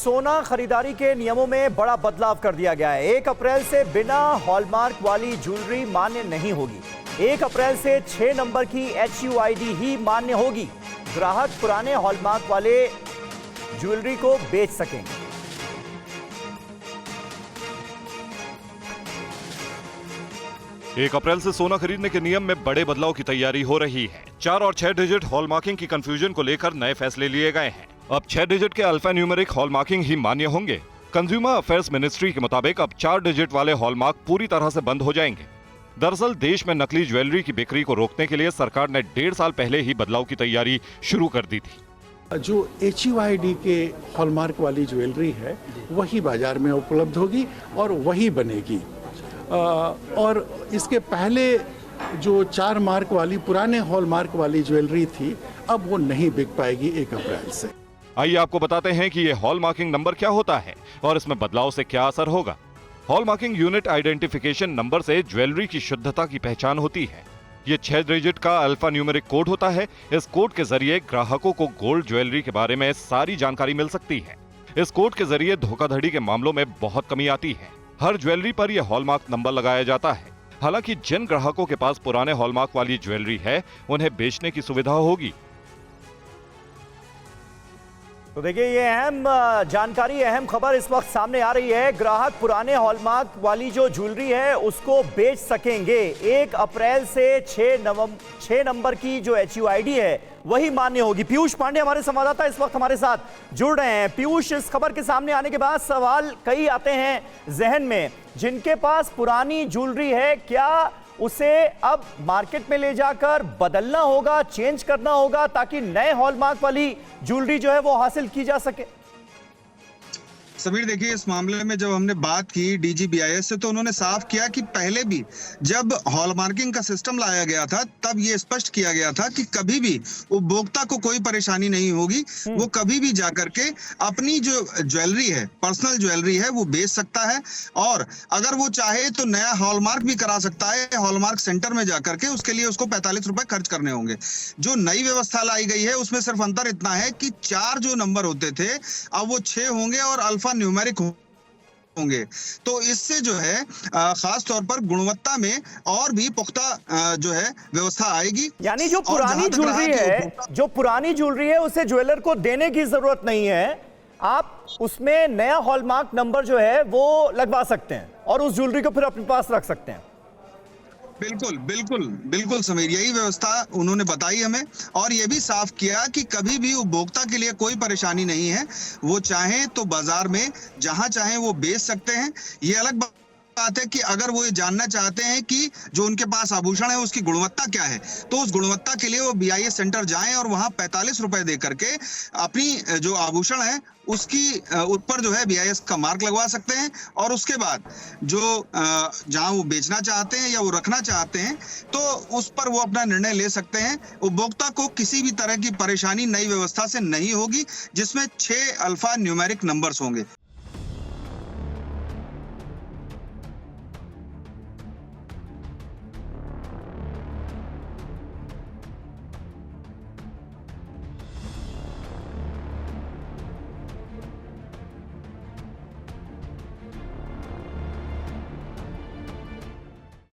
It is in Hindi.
सोना खरीदारी के नियमों में बड़ा बदलाव कर दिया गया है। 1 अप्रैल से बिना हॉलमार्क वाली ज्वेलरी मान्य नहीं होगी। 1 अप्रैल से 6 नंबर की HUID ही मान्य होगी। ग्राहक पुराने हॉलमार्क वाले ज्वेलरी को बेच सकेंगे। एक अप्रैल से सोना खरीदने के नियम में बड़े बदलाव की तैयारी हो रही है। 4 और 6 डिजिट हॉलमार्किंग की कंफ्यूजन को लेकर नए फैसले लिए गए हैं। अब 6 डिजिट के अल्फा न्यूमेरिक हॉलमार्किंग ही मान्य होंगे। कंज्यूमर अफेयर्स मिनिस्ट्री के मुताबिक अब 4 डिजिट वाले हॉलमार्क पूरी तरह से बंद हो जाएंगे। दरअसल देश में नकली ज्वेलरी की बिक्री को रोकने के लिए सरकार ने 1.5 साल पहले ही बदलाव की तैयारी शुरू कर दी थी। जो HUID के हॉलमार्क वाली ज्वेलरी है वही बाजार में उपलब्ध होगी और वही बनेगी। और इसके पहले जो 4 मार्क वाली पुराने हॉलमार्क वाली ज्वेलरी थी अब वो नहीं बिक पाएगी 1 अप्रैल से। आइए आपको बताते हैं कि ये हॉलमार्किंग नंबर क्या होता है और इसमें बदलाव से क्या असर होगा। हॉलमार्किंग यूनिट आइडेंटिफिकेशन नंबर से ज्वेलरी की शुद्धता की पहचान होती है। ये 6 डिजिट का अल्फा न्यूमेरिक कोड होता है। इस कोड के जरिए ग्राहकों को गोल्ड ज्वेलरी के बारे में सारी जानकारी मिल सकती है। इस कोड के जरिए धोखाधड़ी के मामलों में बहुत कमी आती है। हर ज्वेलरी पर यह हॉलमार्क नंबर लगाया जाता है। हालांकि जिन ग्राहकों के पास पुराने हॉलमार्क वाली ज्वेलरी है उन्हें बेचने की सुविधा होगी। तो देखिए ये अहम जानकारी, अहम खबर इस वक्त सामने आ रही है। ग्राहक पुराने हॉलमार्क वाली जो ज्वेलरी है उसको बेच सकेंगे। 1 अप्रैल से 6 नंबर की जो HUID है वही मान्य होगी। पीयूष पांडे हमारे संवाददाता इस वक्त हमारे साथ जुड़ रहे हैं। पीयूष, इस खबर के सामने आने के बाद सवाल कई आते हैं जहन में। जिनके पास पुरानी ज्वेलरी है क्या उसे अब मार्केट में ले जाकर बदलना होगा, चेंज करना होगा ताकि नए हॉलमार्क वाली ज्वेलरी जो है वो हासिल की जा सके? समीर, देखिए इस मामले में जब हमने बात की DGBIS से तो उन्होंने साफ किया कि पहले भी जब हॉलमार्किंग का सिस्टम लाया गया था तब ये स्पष्ट किया गया था कि कभी भी उपभोक्ता को कोई परेशानी नहीं होगी। वो कभी भी जाकर के अपनी जो ज्वेलरी है, पर्सनल ज्वेलरी है, वो बेच सकता है और अगर वो चाहे तो नया हॉलमार्क भी करा सकता है हॉलमार्क सेंटर में जाकर के। उसके लिए उसको 45 रुपए खर्च करने होंगे। जो नई व्यवस्था लाई गई है उसमें सिर्फ अंतर इतना है कि 4 जो नंबर होते थे अब वो 6 होंगे और अल्फा न्यूमेरिक होंगे। तो इससे जो है खास तौर पर गुणवत्ता में और भी पुख्ता जो है व्यवस्था आएगी। यानी जो पुरानी ज्वेलरी है उसे ज्वेलर को देने की जरूरत नहीं है। आप उसमें नया हॉलमार्क नंबर जो है वो लगवा सकते हैं और उस ज्वेलरी को फिर अपने पास रख सकते हैं। बिल्कुल बिल्कुल बिल्कुल समीर, यही व्यवस्था उन्होंने बताई हमें और ये भी साफ किया कि कभी भी उपभोक्ता के लिए कोई परेशानी नहीं है। वो चाहें तो बाजार में जहां चाहें वो बेच सकते हैं। ये अलग बात है कि अगर वो ये जानना चाहते हैं कि जो उनके पास आभूषण है उसकी गुणवत्ता क्या है तो उस गुणवत्ता के लिए वो BIS सेंटर जाएं और वहां 45 रुपए दे करके अपनी जो आभूषण है उसकी ऊपर जो है BIS का मार्क लगवा सकते हैं और उसके बाद जो जहां वो बेचना चाहते हैं या वो रखना चाहते हैं तो उस पर वो अपना निर्णय ले सकते हैं। उपभोक्ता को किसी भी तरह की परेशानी नई व्यवस्था से नहीं होगी जिसमें 6 अल्फा न्यूमेरिक नंबर्स होंगे।